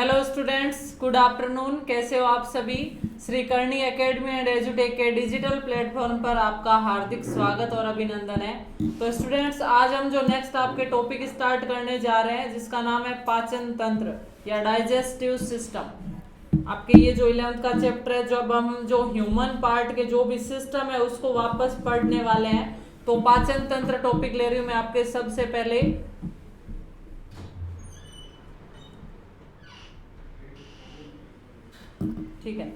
Hello students, good afternoon. कैसे हो आप सभी। श्री करणी एकेडमी एंड एजुटेक के डिजिटल प्लेटफॉर्म पर आपका हार्दिक स्वागत और अभिनंदन है। तो स्टूडेंट्स, आज हम जो नेक्स्ट आपके टॉपिक स्टार्ट करने जा रहे हैं जिसका नाम है पाचन तंत्र या डाइजेस्टिव सिस्टम। आपके ये जो 11th का चैप्टर है, जब हम जो ह्यूमन पार्ट के जो भी सिस्टम है उसको वापस पढ़ने वाले हैं। तो पाचन तंत्र टॉपिक ले रही हूँ मैं आपके सबसे पहले। ठीक है,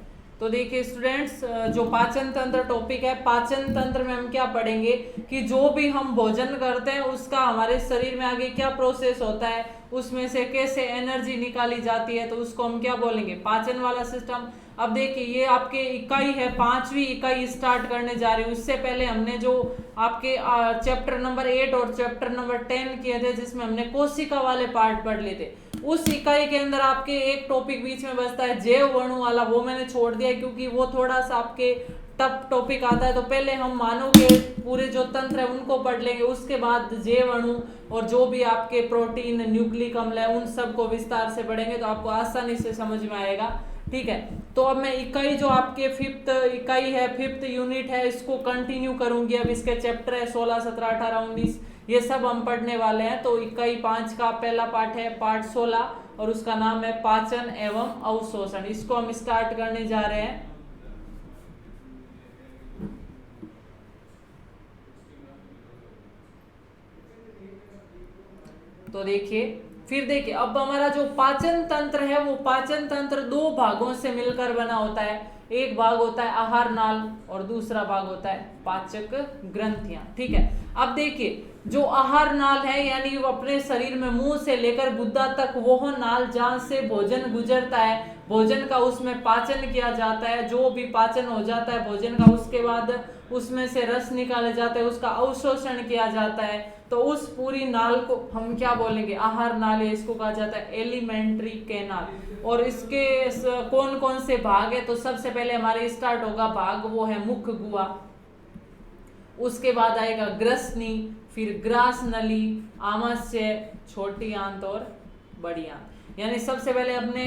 तो देखिए स्टूडेंट्स, जो पाचन तंत्र टॉपिक है, पाचन तंत्र में हम क्या पढ़ेंगे कि जो भी हम भोजन करते हैं उसका हमारे शरीर में आगे क्या प्रोसेस होता है, उसमें से कैसे एनर्जी निकाली जाती है, तो उसको हम क्या बोलेंगे, पाचन वाला सिस्टम। अब देखिए ये आपके इकाई है, 5वीं इकाई स्टार्ट करने जा रही हूँ। उससे पहले हमने जो आपके चैप्टर नंबर 8 और चैप्टर नंबर 10 किए थे जिसमें हमने कोशिका वाले पार्ट पढ़ लिए थे, उस इकाई के अंदर आपके एक टॉपिक बीच में बचता है जैव अणु वाला, वो मैंने छोड़ दिया क्योंकि वो थोड़ा सा आपके टफ टॉपिक आता है। तो पहले हम मानव के पूरे जो तंत्र है उनको पढ़ लेंगे, उसके बाद जैव अणु और जो भी आपके प्रोटीन, न्यूक्लिक अम्ल है उन सब को विस्तार से पढ़ेंगे तो आपको आसानी से समझ में आएगा। ठीक है, तो अब मैं इकाई जो आपके 5th इकाई है, 5th यूनिट है, इसको कंटिन्यू करूंगी। अब इसके चैप्टर है 16, 17, 18, 19, ये सब हम पढ़ने वाले हैं। तो इकाई 5 का पहला पार्ट है पार्ट 16 और उसका नाम है पाचन एवं अवशोषण। इसको हम स्टार्ट करने जा रहे हैं। तो देखिए, फिर देखिए अब हमारा जो पाचन तंत्र है वो पाचन तंत्र 2 भागों से मिलकर बना होता है। एक भाग होता है आहार नाल और दूसरा भाग होता है पाचक ग्रंथियां। ठीक है, अब देखिए जो आहार नाल है यानी वो अपने शरीर में मुंह से लेकर गुद्दा तक वो नाल जहां से भोजन गुजरता है, भोजन का उसमें पाचन किया जाता है। जो भी पाचन हो जाता है भोजन का, उसके बाद उसमें से रस निकाला जाता है, उसका अवशोषण किया जाता है। तो उस पूरी नाल को हम क्या बोलेंगे, आहार नाल, इसको कहा जाता है एलिमेंट्री कैनाल। और इसके कौन कौन से भाग है, तो सबसे पहले हमारे स्टार्ट होगा भाग, वो है मुख गुहा, उसके बाद आएगा ग्रसनी, फिर ग्रास नली, आमाशय, छोटी आंत और बड़ी आंत। यानी सबसे पहले अपने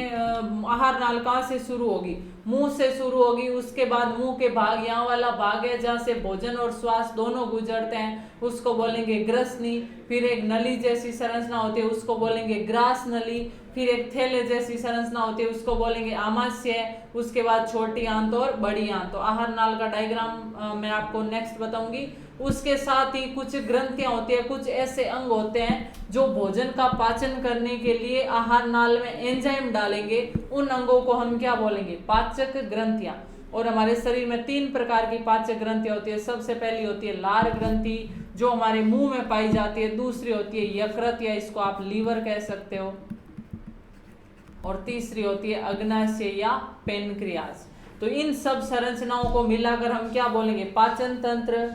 आहार नाल कहाँ से शुरू होगी, मुंह से शुरू होगी। उसके बाद मुंह के भाग, यहाँ वाला भाग है जहाँ से भोजन और श्वास दोनों गुजरते हैं, उसको बोलेंगे ग्रसनी। फिर एक नली जैसी संरचना होती है उसको बोलेंगे ग्रास नली। फिर एक थैले जैसी संरचना होती है उसको बोलेंगे आमाशय। उसके बाद छोटी आंत और बड़ी आंत। तो आहार नाल का डायग्राम मैं आपको नेक्स्ट बताऊंगी। उसके साथ ही कुछ ग्रंथियां होती है, कुछ ऐसे अंग होते हैं जो भोजन का पाचन करने के लिए आहार नाल में एंजाइम डालेंगे, उन अंगों को हम क्या बोलेंगे, पाचक ग्रंथियां। और हमारे शरीर में 3 प्रकार की पाचक ग्रंथियां होती है। सबसे पहली होती है लार ग्रंथि जो हमारे मुंह में पाई जाती है, दूसरी होती है यकृत या इसको आप लीवर कह सकते हो, और तीसरी होती है अग्नाशय या पेनक्रियाज। तो इन सब संरचनाओं को मिलाकर हम क्या बोलेंगे, पाचन तंत्र।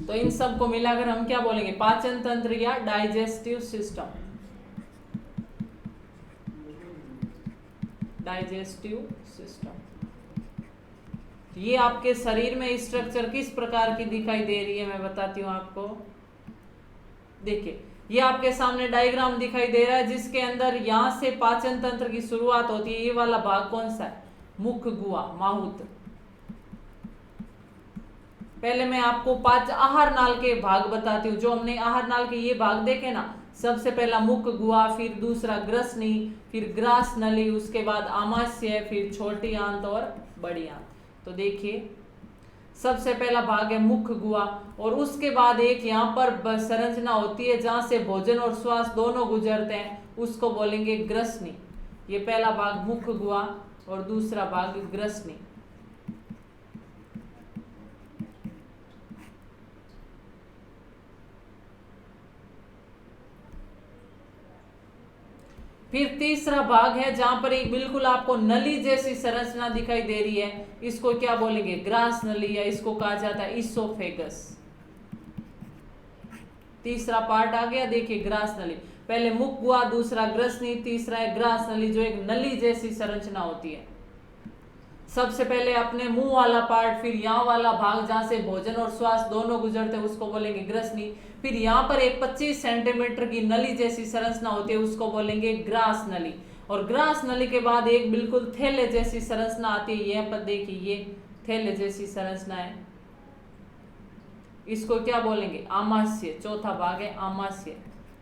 तो इन सब को मिलाकर हम क्या बोलेंगे, पाचन तंत्र या डाइजेस्टिव सिस्टम। डाइजेस्टिव सिस्टम ये आपके शरीर में स्ट्रक्चर किस प्रकार की दिखाई दे रही है मैं बताती हूं आपको। देखिए ये आपके सामने डायग्राम दिखाई दे रहा है जिसके अंदर यहां से पाचन तंत्र की शुरुआत होती है। ये वाला भाग कौन सा है, मुख गुहा, माहुत। पहले मैं आपको आहार नाल के भाग बताती हूँ। जो हमने आहार नाल के ये भाग देखे ना, सबसे पहला मुख गुहा, फिर दूसरा ग्रसनी, फिर ग्रास नली, उसके बाद आमाशय, फिर छोटी आंत और बड़ी आंत। तो देखिए सबसे पहला भाग है मुख गुहा, और उसके बाद एक यहाँ पर संरचना होती है जहां से भोजन और श्वास दोनों गुजरते हैं, उसको बोलेंगे ग्रसनी। ये पहला भाग मुख गुहा और दूसरा भाग ग्रसनी। फिर तीसरा भाग है जहां पर एक बिल्कुल आपको नली जैसी संरचना दिखाई दे रही है, इसको क्या बोलेंगे, ग्रास नली, या इसको कहा जाता है इसोफेगस। तीसरा पार्ट आ गया, देखिए ग्रास नली। पहले मुख गुहा, दूसरा ग्रसनी, तीसरा है ग्रास नली जो एक नली जैसी संरचना होती है। सबसे पहले अपने मुंह वाला पार्ट, फिर यहाँ वाला भाग जहाँ से भोजन और श्वास दोनों गुजरते हैं उसको बोलेंगे ग्रसनी। फिर यहाँ पर एक 25 सेंटीमीटर की नली जैसी संरचना होती है उसको बोलेंगे ग्रास नली। और ग्रास नली के बाद एक बिल्कुल थैले जैसी संरचना आती है, यहाँ पर देखिए ये थैले जैसी संरचना है, इसको क्या बोलेंगे आमाशय। चौथा भाग है आमाशय,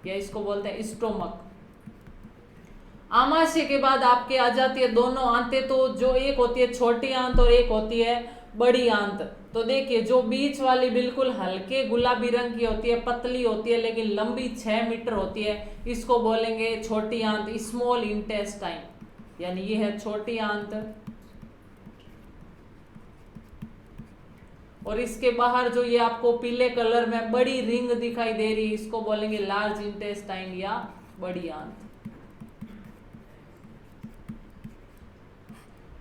या इसको बोलते हैं स्टोमक। आमाशय के बाद आपके आ जाती है दोनों आंतें, तो जो एक होती है छोटी आंत और एक होती है बड़ी आंत। तो देखिए जो बीच वाली बिल्कुल हल्के गुलाबी रंग की होती है, पतली होती है लेकिन लंबी 6 मीटर होती है, इसको बोलेंगे छोटी आंत, स्मॉल इंटेस्टाइन, यानी ये है छोटी आंत। और इसके बाहर जो ये आपको पीले कलर में बड़ी रिंग दिखाई दे रही है इसको बोलेंगे लार्ज इंटेस्टाइन या बड़ी आंत।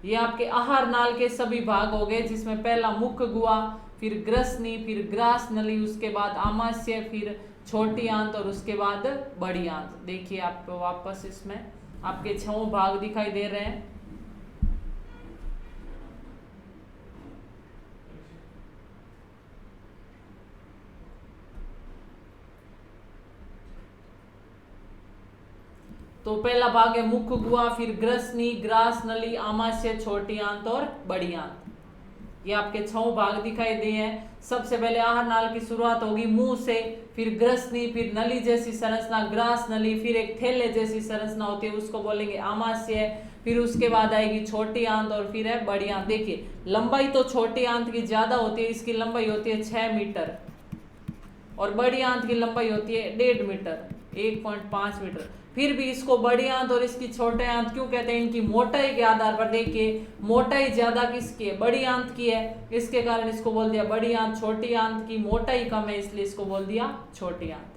ये आपके आहार नाल के सभी भाग हो गए, जिसमें पहला मुख्य गुहा, फिर ग्रसनी, फिर ग्रास नली, उसके बाद आमाशय, फिर छोटी आंत और उसके बाद बड़ी आंत। देखिए आपको वापस इसमें आपके 6 भाग दिखाई दे रहे हैं। तो पहला भाग है मुख्य गुहा, फिर ग्रसनी, ग्रास नली, आमाशय, छोटी आंत और बड़ी आंत। ये आपके 6 भाग दिखाई दिए हैं। सबसे पहले आहार नाल की शुरुआत होगी मुंह से, फिर ग्रसनी, फिर नली जैसी संरचना ग्रास नली, फिर एक थैले जैसी संरचना होती है उसको बोलेंगे आमाशय, फिर उसके बाद आएगी छोटी आंत और फिर है बड़ी आंत। देखिए लंबाई तो छोटी आंत की ज्यादा होती है, इसकी लंबाई होती है 6 मीटर और बड़ी आंत की लंबाई होती है 1.5 मीटर, 1.5 मीटर। फिर भी इसको बड़ी आंत और इसकी छोटे आंत क्यों कहते हैं? इनकी मोटाई के आधार पर देखिए मोटाई ज्यादा किसकी है? बड़ी आंत की है, इसके कारण इसको बोल दिया बड़ी आंत। छोटी आंत की मोटाई कम है इसलिए इसको बोल दिया छोटी आंत।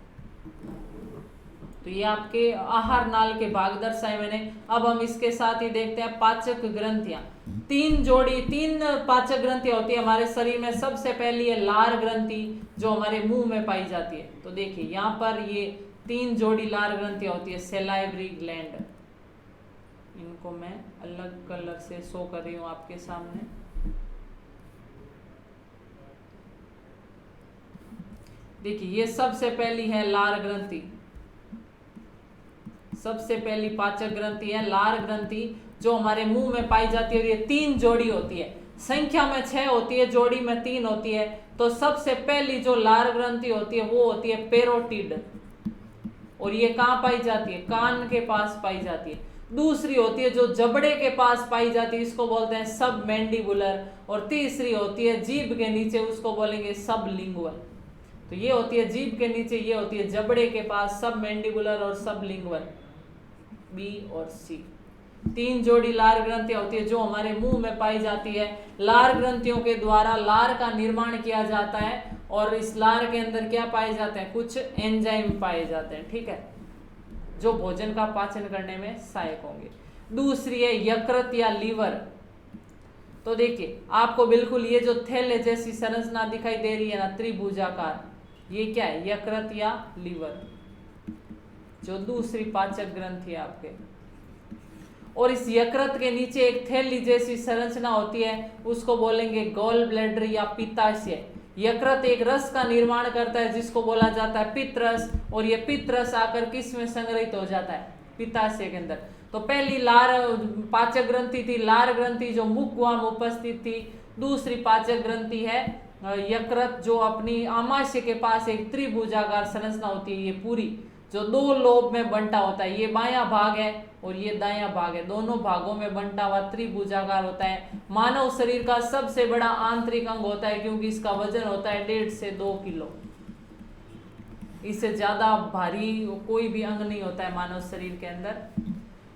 तो ये आपके आहार नाल के भाग दर्शाए मैंने। अब हम इसके साथ ही देखते हैं पाचक ग्रंथियां। 3 पाचक ग्रंथियां होती है हमारे शरीर में। सबसे पहली है लार ग्रंथि जो हमारे मुंह में पाई जाती है। तो देखिए यहाँ पर ये 3 जोड़ी लार ग्रंथियां होती है, सैलाइवरी ग्लैंड। इनको मैं अलग कलर से शो कर रही हूं आपके सामने। देखिए ये सबसे पहली है लार ग्रंथि, सबसे पहली पाचक ग्रंथि है लार ग्रंथि जो हमारे मुंह में पाई जाती है। और ये 3 जोड़ी होती है, संख्या में 6 होती है, जोड़ी में 3 होती है। तो सबसे पहली जो लार ग्रंथि होती है वो होती है पेरोटिड, और ये कहाँ पाई जाती है? कान के पास पाई जाती है। दूसरी होती है जो जबड़े के पास पाई जाती है, इसको बोलते हैं सब मैंडिबुलर। और तीसरी होती है जीभ के नीचे, उसको बोलेंगे सब लिंगुअल। तो ये होती है जीभ के नीचे, ये होती है जबड़े के पास, सब मैंडिबुलर और सब लिंगुअल, बी और सी। 3 जोड़ी लार ग्रंथियां होती है जो हमारे मुंह में पाई जाती है। लार ग्रंथियों के द्वारा लार का निर्माण किया जाता है और इस लार के अंदर क्या पाए जाते हैं? कुछ एंजाइम पाए जाते हैं, ठीक है, जो भोजन का पाचन करने में सहायक होंगे। दूसरी है यकृत या लीवर। तो देखिए आपको बिल्कुल ये जो थैले जैसी संरचना दिखाई दे रही है ना, त्रिभुजाकार, ये क्या है? यकृत या लीवर, जो दूसरी पाचक ग्रंथि है आपके। और इस यकृत के नीचे एक थैली जैसी संरचना होती है, उसको बोलेंगे गॉल ब्लैडर या पित्ताशय। यकृत एक रस का निर्माण करता है जिसको बोला जाता है पित्तरस, और ये पित्तरस आकर किस में संग्रहित हो जाता है? पित्ताशय के अंदर। तो पहली लार पाचक ग्रंथि थी लार ग्रंथि जो मुख गुहा में उपस्थित थी। दूसरी पाचक ग्रंथि है यकृत जो अपनी आमाशय के पास एक त्रिभुजाकार संरचना होती है, ये पूरी जो 2 लोब में बंटा होता है। ये बायां भाग है और ये दायां भाग है, दोनों भागों में बंटा हुआ त्रिभुजाकार होता है। मानव शरीर का सबसे बड़ा आंतरिक अंग होता है क्योंकि इसका वजन होता है 1.5 से 2 किलो। इससे ज्यादा भारी कोई भी अंग नहीं होता है मानव शरीर के अंदर।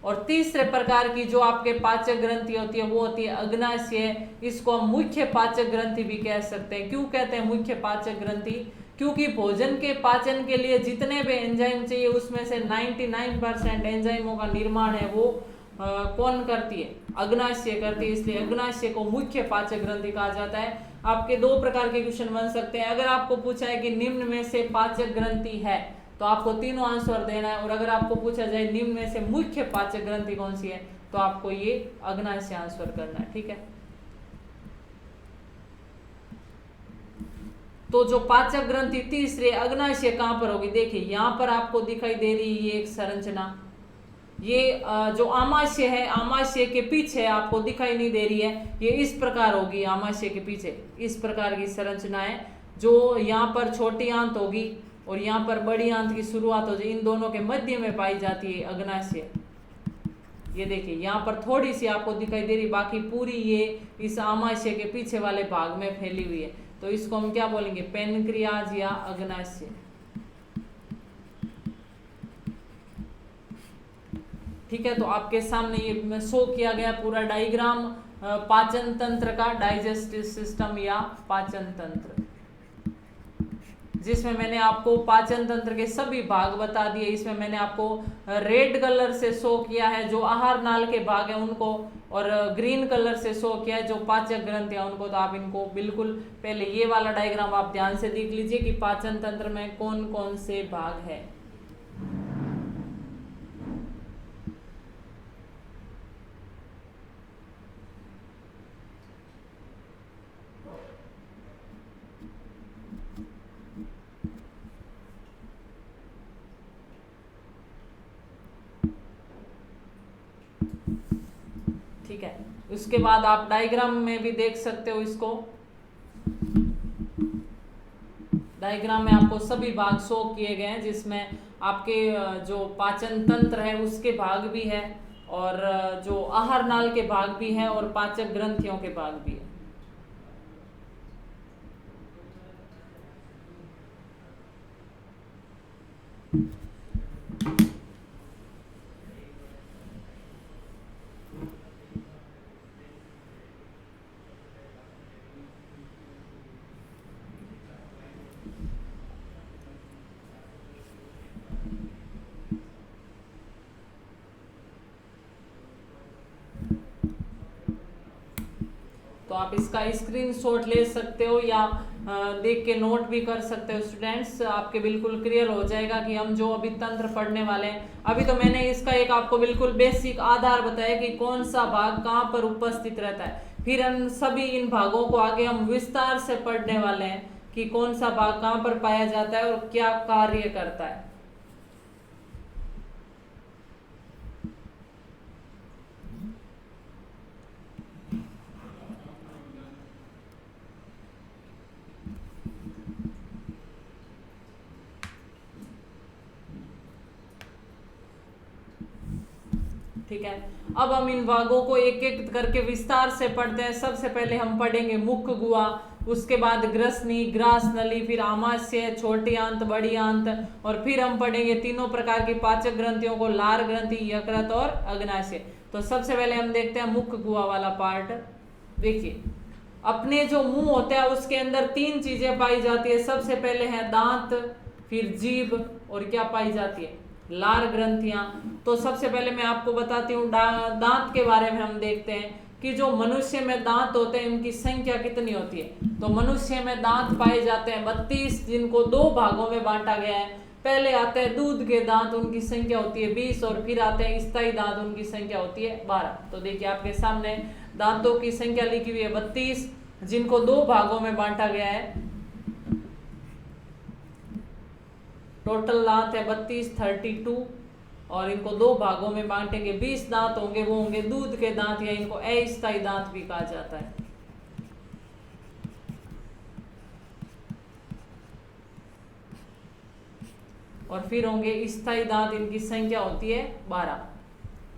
और तीसरे प्रकार की जो आपके पाचक ग्रंथि होती है वो होती है अग्नाशय। इसको हम मुख्य पाचक ग्रंथि भी कह सकते हैं। क्यों कहते हैं मुख्य पाचक ग्रंथि? क्योंकि भोजन के पाचन के लिए जितने भी एंजाइम चाहिए उसमें से 99% एंजाइमों का निर्माण है वो कौन करती है? अग्नाशय करती है। इसलिए अग्नाशय को मुख्य पाचक ग्रंथि कहा जाता है। आपके 2 प्रकार के क्वेश्चन बन सकते हैं। अगर आपको पूछा है कि निम्न में से पाचक ग्रंथि है तो आपको तीनों आंसर देना है, और अगर आपको पूछा जाए निम्न में से मुख्य पाचक ग्रंथि कौन सी है तो आपको ये अग्नाशय आंसर करना है, ठीक है। तो जो पाचक ग्रंथि तीसरे अग्नाशय कहाँ पर होगी, देखिए यहाँ पर आपको दिखाई दे रही है ये एक संरचना, ये जो आमाशय है, आमाशय के पीछे आपको दिखाई नहीं दे रही है, ये इस प्रकार होगी, आमाशय के पीछे इस प्रकार की संरचना है, जो यहाँ पर छोटी आंत होगी और यहाँ पर बड़ी आंत की शुरुआत हो जाए, इन दोनों के मध्य में पाई जाती है अग्नाशय। ये देखिए यहाँ पर थोड़ी सी आपको दिखाई दे रही, बाकी पूरी ये इस आमाशय के पीछे वाले भाग में फैली हुई है, तो इसको हम क्या बोलेंगे, पेनक्रियाज या अग्नाशय। ठीक है, तो आपके सामने ये शो किया गया पूरा डायग्राम पाचन तंत्र का, डाइजेस्टिव सिस्टम या पाचन तंत्र, जिसमें मैंने आपको पाचन तंत्र के सभी भाग बता दिए। इसमें मैंने आपको रेड कलर से शो किया है जो आहार नाल के भाग है उनको, और ग्रीन कलर से शो किया है जो पाचक ग्रंथि है उनको। तो आप इनको बिल्कुल पहले ये वाला डायग्राम आप ध्यान से देख लीजिए कि पाचन तंत्र में कौन कौन से भाग है। ठीक है, उसके बाद आप डायग्राम में भी देख सकते हो इसको, डायग्राम में आपको सभी भाग शो किए गए हैं, जिसमें आपके जो पाचन तंत्र है उसके भाग भी है, और जो आहार नाल के भाग भी हैं, और पाचक ग्रंथियों के भाग भी है। तो आप इसका स्क्रीनशॉट ले सकते हो या देख के नोट भी कर सकते हो स्टूडेंट्स, आपके बिल्कुल क्लियर हो जाएगा कि हम जो अभी तंत्र पढ़ने वाले हैं। अभी तो मैंने इसका एक आपको बिल्कुल बेसिक आधार बताया कि कौन सा भाग कहाँ पर उपस्थित रहता है, फिर हम सभी इन भागों को आगे हम विस्तार से पढ़ने वाले हैं कि कौन सा भाग कहाँ पर पाया जाता है और क्या कार्य करता है। ठीक है, अब हम इन भागों को एक एक करके विस्तार से पढ़ते हैं। सबसे पहले हम पढ़ेंगे मुख गुहा, उसके बाद ग्रसनी, ग्रास नली, फिर आमाशय, छोटी आंत, बड़ी आंत, और फिर हम पढ़ेंगे तीनों प्रकार की पाचक ग्रंथियों को, लार ग्रंथि, यकृत और अग्नाशय। तो सबसे पहले हम देखते हैं मुख गुहा वाला पार्ट। देखिए, अपने जो मुंह होता है उसके अंदर तीन चीजें पाई जाती है। सबसे पहले है दांत, फिर जीभ, और क्या पाई जाती है, लार ग्रंथियां। तो सबसे पहले मैं आपको बताती हूँ दांत के बारे में। हम देखते हैं कि जो मनुष्य में दांत होते हैं इनकी संख्या कितनी होती है। तो मनुष्य में दांत पाए जाते हैं 32, जिनको दो भागों में बांटा गया है। पहले आते हैं दूध के दांत, उनकी संख्या होती है 20, और फिर आते हैं स्थायी दांत, उनकी संख्या होती है 12। तो देखिए आपके सामने दांतों की संख्या लिखी हुई है 32, जिनको दो भागों में बांटा गया है। टोटल दांत है 32, 32, और इनको दो भागों में बांटेंगे। 20 दांत होंगे, वो होंगे दूध के दांत, या इनको अस्थायी दांत भी कहा जाता है। और फिर होंगे स्थायी दांत, इनकी संख्या होती है 12।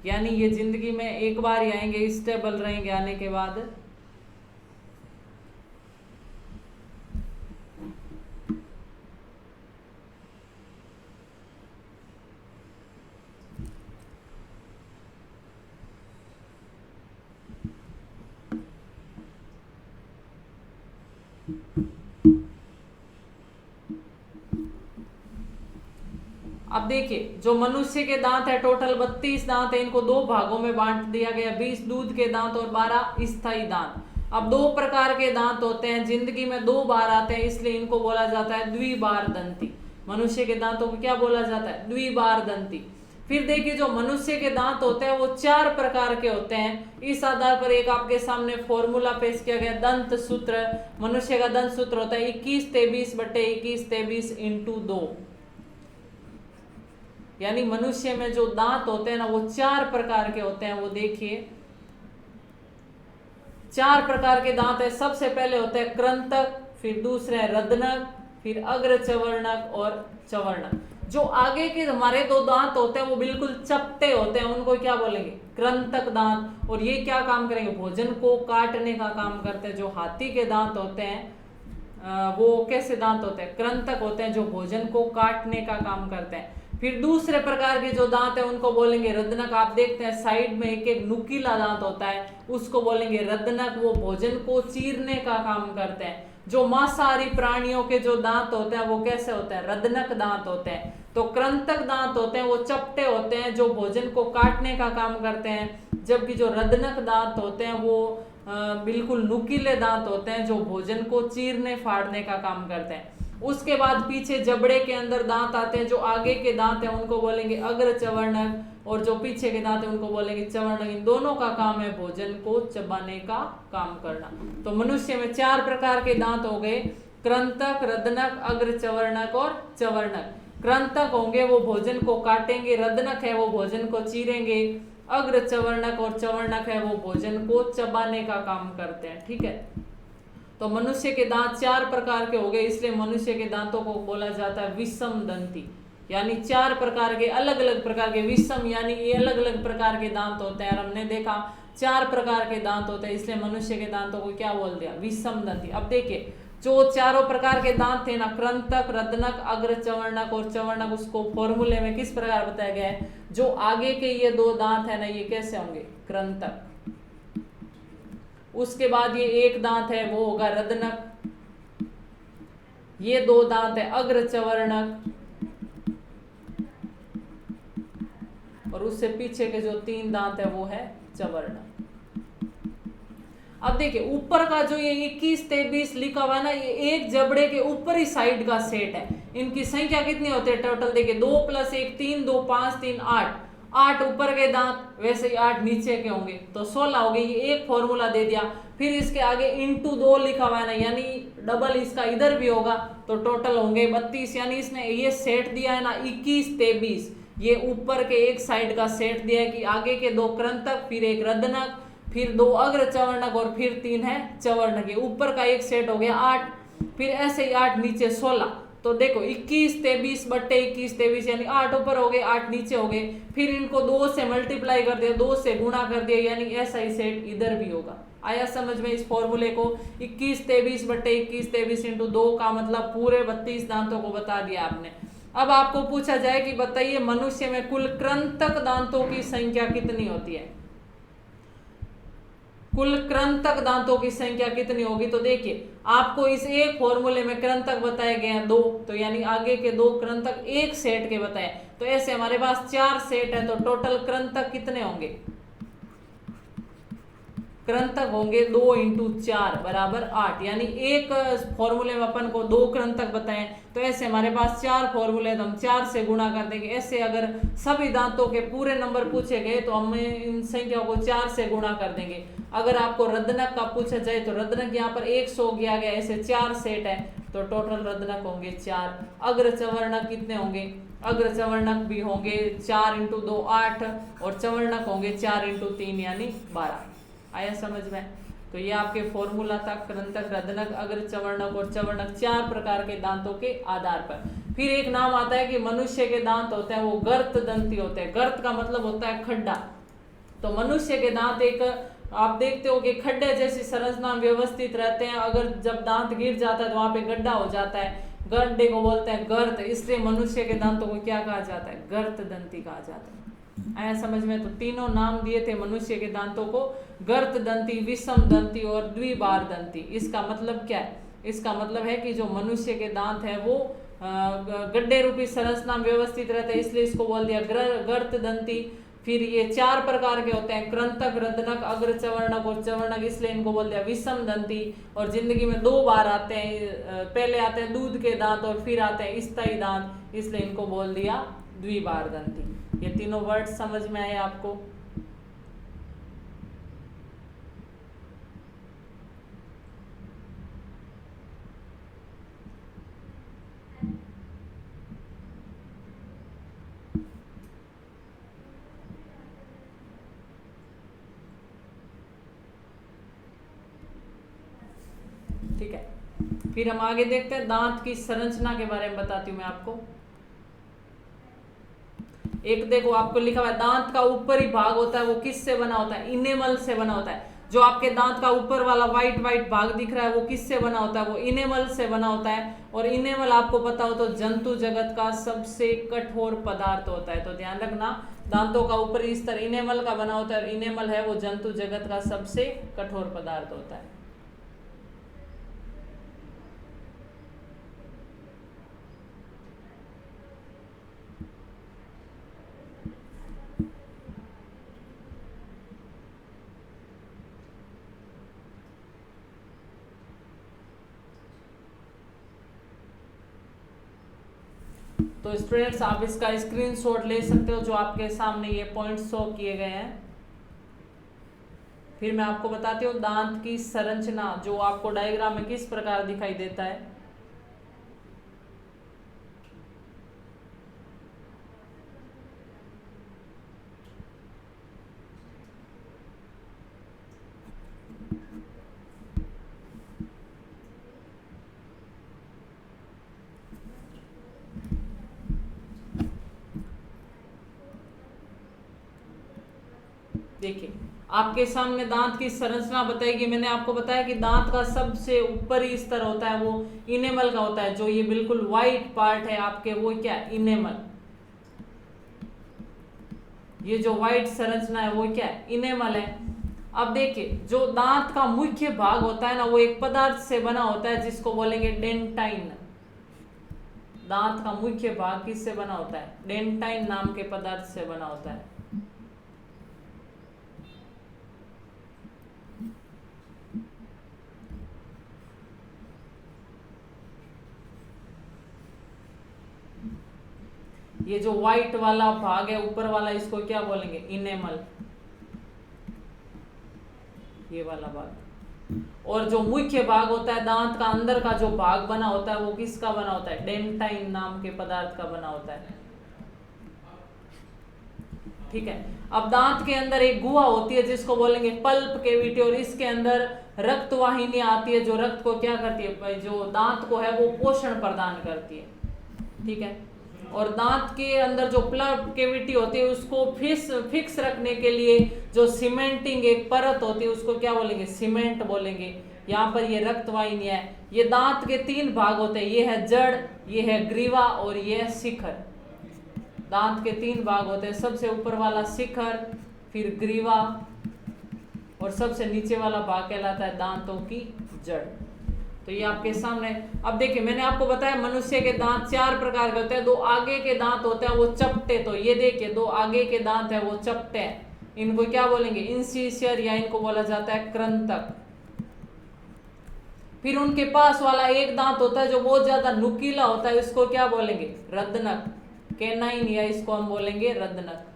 यानी ये जिंदगी में एक बार ही आएंगे, स्टेबल रहेंगे आने के बाद। अब देखिए, जो मनुष्य के दांत है टोटल 32 दांत है, इनको दो भागों में बांट दिया गया, 20 दूध के दांत और 12 स्थायी दांत। अब दो प्रकार के दांत होते हैं, जिंदगी में दो बार आते हैं, इसलिए इनको बोला जाता है द्विबार दंती। मनुष्य के दांतों को क्या बोला जाता है, द्विबार दंती। फिर देखिए जो मनुष्य के दांत होते हैं वो 4 प्रकार के होते हैं। इस आधार पर एक आपके सामने फॉर्मूला पेश किया गया। दंत सूत्र, मनुष्य का दंत सूत्र होता है 21-23/21-23 इंटू 2। यानी मनुष्य में जो दांत होते हैं ना वो 4 प्रकार के होते हैं। वो देखिए 4 प्रकार के दांत है। सबसे पहले होते हैं कृंतक, फिर दूसरे है रदनक, फिर अग्र चवर्णक और चवर्णक। जो आगे के हमारे 2 दांत होते हैं वो बिल्कुल चपटे होते हैं, उनको क्या बोलेंगे? कृंतक दांत। और ये क्या काम करेंगे? भोजन को काटने का काम करते हैं। जो हाथी के दांत होते हैं वो कैसे दांत होते हैं? कृंतक होते हैं, जो भोजन को काटने का काम करते हैं। फिर दूसरे प्रकार के जो दांत है उनको बोलेंगे रदनक। आप देखते हैं साइड में एक एक नुकीला दांत होता है, उसको बोलेंगे रदनक। वो भोजन को चीरने का काम करते हैं। जो मांसाहारी प्राणियों के जो दांत होते हैं वो कैसे होते हैं? रदनक दांत होते हैं। तो कृंतक दांत होते हैं वो चपटे होते हैं, जो भोजन को काटने का काम करते हैं। जबकि जो रदनक दांत होते हैं वो बिल्कुल नुकीले दांत होते हैं, जो भोजन को चीरने फाड़ने का काम करते हैं। उसके बाद पीछे जबड़े के अंदर दांत आते हैं। जो आगे के दांत हैं उनको बोलेंगे अग्र चवर्णक, और जो पीछे के दांत हैं उनको बोलेंगे चवर्णक। इन दोनों का काम है भोजन को चबाने का काम करना। तो मनुष्य में 4 प्रकार के दांत हो गए, कृंतक, रदनक, अग्र चवर्णक और चवर्णक। कृंतक होंगे वो भोजन को काटेंगे, रदनक है वो भोजन को चीरेंगे, अग्र चवर्णक और चवर्णक है वो भोजन को चबाने का काम करते हैं। ठीक है, तो मनुष्य के दांत 4 प्रकार के हो गए, इसलिए मनुष्य के दांतों को बोला जाता है विषम दंती। यानी 4 प्रकार के अलग अलग प्रकार के, विषम यानी ये अलग अलग प्रकार के दांत होते हैं। और हमने देखा 4 प्रकार के दांत होते हैं, इसलिए मनुष्य के दांतों को क्या बोल दिया? विषम दंती। अब देखिए जो चारों प्रकार के दांत थे ना, कृंतक, रदनक, अग्र चवर्णक और चवर्णक, उसको फॉर्मूले में किस प्रकार बताया गया है? जो आगे के ये 2 दांत है ना, ये कैसे होंगे? कृंतक। उसके बाद ये एक दांत है वो होगा रदनक, ये 2 दांत है अग्र चवर्णक, और उससे पीछे के जो 3 दांत है वो है चवर्णक। अब देखिए ऊपर का जो ये 21-23 लिखा हुआ है ना, ये एक जबड़े के ऊपरी साइड का सेट है। इनकी संख्या कितनी होती है टोटल? देखिए 2 + 1 3, 2 5 3 8, 8 ऊपर के दांत, वैसे ही 8 नीचे के होंगे, तो 16 हो गए। ये एक फॉर्मूला दे दिया। फिर इसके आगे इंटू 2 लिखा हुआ है ना, यानी डबल इसका इधर भी होगा, तो टोटल होंगे 32। यानी इसने ये सेट दिया है ना 21-23, ये ऊपर के एक साइड का सेट दिया है कि आगे के 2 कृंतक, फिर एक रदनक, फिर 2 अग्र चवर्णक और फिर 3 है चवर्णक। ये ऊपर का एक सेट हो गया 8, फिर ऐसे ही 8 नीचे 16। तो देखो 21-23/21-23 यानी 8 ऊपर हो गए 8 नीचे हो गए। फिर इनको 2 से मल्टीप्लाई कर दिया, 2 से गुणा कर दिया, यानी ऐसा ही सेट इधर भी होगा। आया समझ में इस फॉर्मूले को? 21-23/21-23 इंटू 2 का मतलब पूरे 32 दांतों को बता दिया आपने। अब आपको पूछा जाए कि बताइए मनुष्य में कुल कृंतक दांतों की संख्या कितनी होती है? कुल कृंतक दांतों की संख्या कितनी होगी? तो देखिए आपको इस एक फॉर्मूले में कृंतक बताए गए हैं 2, तो यानी आगे के 2 कृंतक एक सेट के बताए, तो ऐसे हमारे पास 4 सेट है, तो टोटल कृंतक कितने होंगे? कृंतक होंगे 2 × 4 = 8। यानी एक फॉर्मूले में अपन को 2 कृंतक बताए, तो ऐसे हमारे पास 4 फॉर्मूले, तो हम 4 से गुणा कर देंगे। ऐसे अगर सभी दांतों के पूरे नंबर पूछे गए तो हम इन संख्याओं को 4 से गुणा कर देंगे। अगर आपको रदनक का पूछा जाए तो रदनक यहाँ पर 100 किया गया, ऐसे 4 सेट है, तो टोटल रदनक होंगे 4। अग्र चवर्णक कितने होंगे? अग्र चवर्णक भी होंगे 4 × 2 8, और चवर्णक होंगे 4 × 3 यानी 12। आया समझ में? तो ये आपके फॉर्मूला था कृंतक, रदनक, अग्र चवर्णक और चवर्णक, 4 प्रकार के दांतों के आधार पर। फिर एक नाम आता है कि मनुष्य के दांत होते हैं वो गर्त दंती होते हैं। गर्त का मतलब होता है खड्डा। तो मनुष्य के दांत एक आप देखते हो कि खड्डे जैसी संरचना व्यवस्थित रहते हैं। अगर जब दांत गिर जाता है तो वहां पे गड्ढा हो जाता है, गड्ढे को बोलते हैं गर्त। इसलिए मनुष्य के दांतों को क्या कहा जाता है? गर्त दंती कहा जाता है। आया समझ में? तो तीनों नाम दिए थे मनुष्य के दांतों को, गर्त दंती, विषम दंती और द्विबार दंती। इसका मतलब क्या है? इसका मतलब है कि जो मनुष्य के दांत है वो गड्ढे रूपी संरचना व्यवस्थित रहते हैं, इसलिए इसको बोल दिया गर्त दंती। फिर ये 4 प्रकार के होते हैं, कृंतक, रदनक, अग्र चवर्णक और चवर्णक, इसलिए इनको बोल दिया विषम दंती। और जिंदगी में 2 बार आते हैं, पहले आते हैं दूध के दांत और फिर आते हैं स्थायी दांत, इसलिए इनको बोल दिया द्विबार दंती। ये तीनों वर्ड समझ में आए आपको? ठीक है, फिर हम आगे देखते हैं। दांत की संरचना के बारे में बताती हूँ मैं आपको। एक देखो आपको लिखा हुआ है, दांत का ऊपरी भाग होता है वो किससे बना होता है? इनेमल से बना होता है। जो आपके दांत का ऊपर वाला व्हाइट व्हाइट भाग दिख रहा है वो किससे बना होता है? वो इनेमल से बना होता है। और इनेमल आपको पता हो तो जंतु जगत का सबसे कठोर पदार्थ होता है। तो ध्यान रखना, दांतों का ऊपरी स्तर इनेमल का बना होता है और इनेमल है वो जंतु जगत का सबसे कठोर पदार्थ होता है। तो स्टूडेंट्स आप इसका स्क्रीनशॉट ले सकते हो, जो आपके सामने ये पॉइंट शो किए गए हैं। फिर मैं आपको बताती हूँ दांत की संरचना, जो आपको डायग्राम में किस प्रकार दिखाई देता है। देखिए आपके सामने दांत की संरचना बताएगी। मैंने आपको बताया कि दांत का सबसे ऊपरी स्तर होता है वो इनेमल का होता है। जो ये बिल्कुल व्हाइट पार्ट है आपके, वो क्या है? इनेमल। ये जो व्हाइट संरचना है वो क्या है? इनेमल है। अब देखिए, जो दांत का मुख्य भाग होता है ना, वो एक पदार्थ से बना होता है जिसको बोलेंगे डेंटाइन। दांत का मुख्य भाग किससे बना होता है? डेंटाइन नाम के पदार्थ से बना होता है। ये जो व्हाइट वाला भाग है ऊपर वाला, इसको क्या बोलेंगे? इनेमल, ये वाला भाग। और जो मुख्य भाग होता है दांत का अंदर का जो भाग बना होता है वो किसका बना होता है? डेंटाइन नाम के पदार्थ का बना होता है। ठीक है, अब दांत के अंदर एक गुहा होती है जिसको बोलेंगे पल्प केविटी, और इसके अंदर रक्त वाहिनी आती है जो रक्त को क्या करती है? जो दांत को है वो पोषण प्रदान करती है। ठीक है, और दांत के अंदर जो पल्प केविटी होती है उसको फिक्स रखने के लिए जो सीमेंटिंग एक परत होती है उसको क्या बोलेंगे? सीमेंट बोलेंगे। यहाँ पर ये रक्त वाहिनी है। ये दांत के तीन भाग होते हैं, ये है जड़, ये है ग्रीवा और ये है शिखर। दांत के तीन भाग होते हैं, सबसे ऊपर वाला शिखर, फिर ग्रीवा, और सबसे नीचे वाला भाग कहलाता है दांतों की जड़। तो ये आपके सामने। अब देखिए मैंने आपको बताया मनुष्य के दांत चार प्रकार के होते हैं। दो आगे के दांत होते हैं वो चपटे। तो ये देखिए दो आगे के दांत है वो चपटे हैं। इनको क्या बोलेंगे? इंसिशियर, या इनको बोला जाता है कृंतक। फिर उनके पास वाला एक दांत होता है जो बहुत ज्यादा नुकीला होता है, इसको क्या बोलेंगे? रदनक, कैनाइन, या इसको हम बोलेंगे रदनक।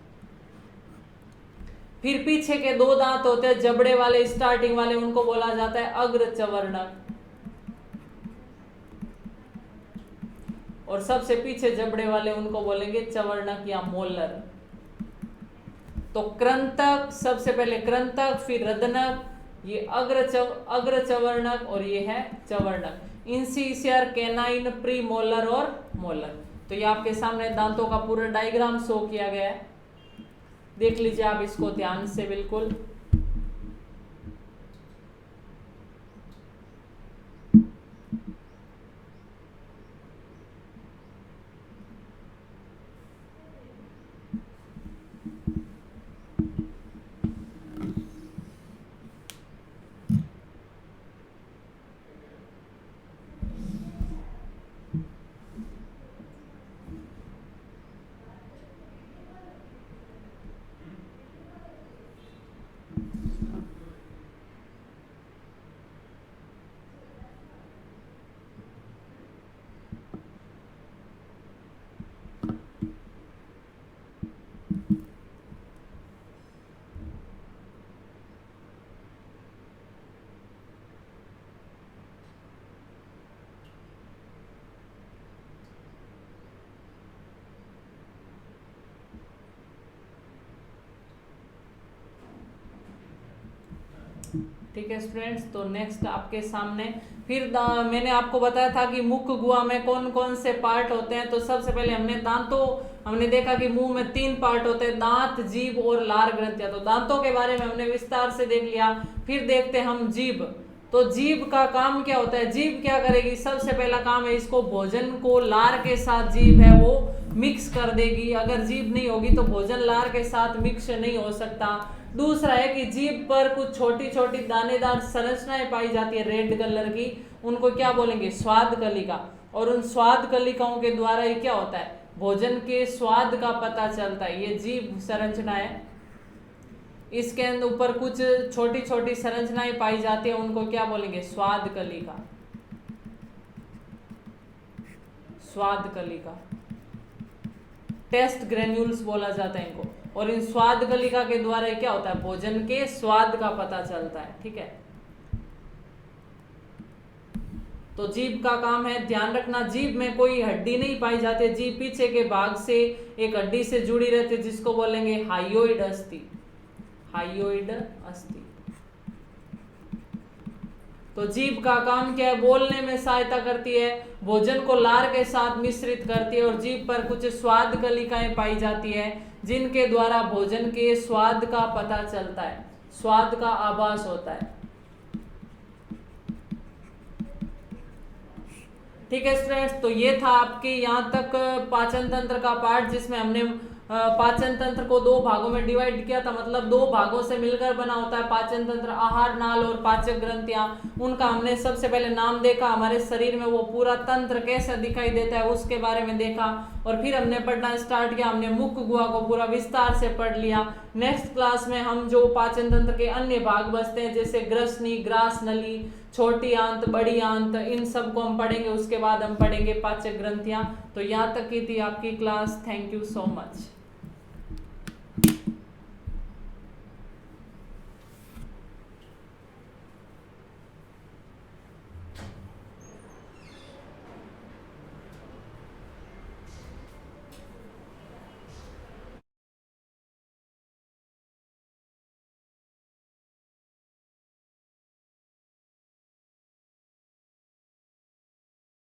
फिर पीछे के दो दांत होते हैं जबड़े वाले, स्टार्टिंग वाले, उनको बोला जाता है अग्रचवर्णक। और सबसे पीछे जबड़े वाले उनको बोलेंगे चवर्णक या मोलर। तो कृंतक, सबसे पहले कृंतक, फिर रदनक, ये अग्रचवर्णक और ये है चवर्णक। इंसिशियर, कैनाइन, प्री मोलर और मोलर। तो ये आपके सामने दांतों का पूरा डायग्राम शो किया गया है, देख लीजिए आप इसको ध्यान से बिल्कुल। ठीक है स्टूडेंट्स, तो नेक्स्ट आपके सामने फिर मैंने आपको बताया था कि मुख गुहा में कौन कौन से पार्ट होते हैं। तो सबसे पहले हमने देखा कि मुंह में 3 पार्ट होते हैं, दांत, जीभ और लार ग्रंथियां। तो दांतों के बारे में हमने विस्तार से देख लिया। फिर देखते हैं हम जीभ। तो जीभ का काम क्या होता है, जीभ क्या करेगी, सबसे पहला काम है इसको भोजन को लार के साथ जीभ है वो मिक्स कर देगी। अगर जीभ नहीं होगी तो भोजन लार के साथ मिक्स नहीं हो सकता। दूसरा है कि जीभ पर कुछ छोटी छोटी दानेदार संरचनाएं पाई जाती है रेड कलर की, उनको क्या बोलेंगे, स्वाद कलिका। और उन स्वाद कलिकाओं के द्वारा ये क्या होता है, भोजन के स्वाद का पता चलता है। ये जीभ संरचना है, इसके अंदर ऊपर कुछ छोटी छोटी संरचनाएं पाई जाती है, उनको क्या बोलेंगे, स्वाद कलिका। स्वाद कलिका, टेस्ट ग्रेन्यूल्स बोला जाता है इनको। और इन स्वाद कलिका के द्वारा क्या होता है, भोजन के स्वाद का पता चलता है। ठीक है, तो जीभ का काम है, ध्यान रखना जीभ में कोई हड्डी नहीं पाई जाती। जीभ पीछे के भाग से एक हड्डी से जुड़ी रहती है जिसको बोलेंगे हाइयोइड अस्थि। हाइयोइड अस्थि। तो जीभ का काम क्या है, बोलने में सहायता करती है, भोजन को लार के साथ मिश्रित करती है और जीभ पर कुछ स्वाद कलिकाएं पाई जाती है जिनके द्वारा भोजन के स्वाद का पता चलता है, स्वाद का आभास होता है। ठीक है स्टूडेंट्स, तो ये था आपके यहाँ तक पाचन तंत्र का पार्ट, जिसमें हमने पाचन तंत्र को 2 भागों में डिवाइड किया था। मतलब 2 भागों से मिलकर बना होता है पाचन तंत्र, आहार नाल और पाचक ग्रंथियां। उनका हमने सबसे पहले नाम देखा, हमारे शरीर में वो पूरा तंत्र कैसा दिखाई देता है उसके बारे में देखा, और फिर हमने पढ़ना स्टार्ट किया। हमने मुख गुहा को पूरा विस्तार से पढ़ लिया। नेक्स्ट क्लास में हम जो पाचन तंत्र के अन्य भाग बचते हैं, जैसे ग्रसनी, ग्रास नली, छोटी आंत, बड़ी आंत, इन सब को हम पढ़ेंगे। उसके बाद हम पढ़ेंगे पाचक ग्रंथियां। तो यहाँ तक की थी आपकी class. Thank you so much.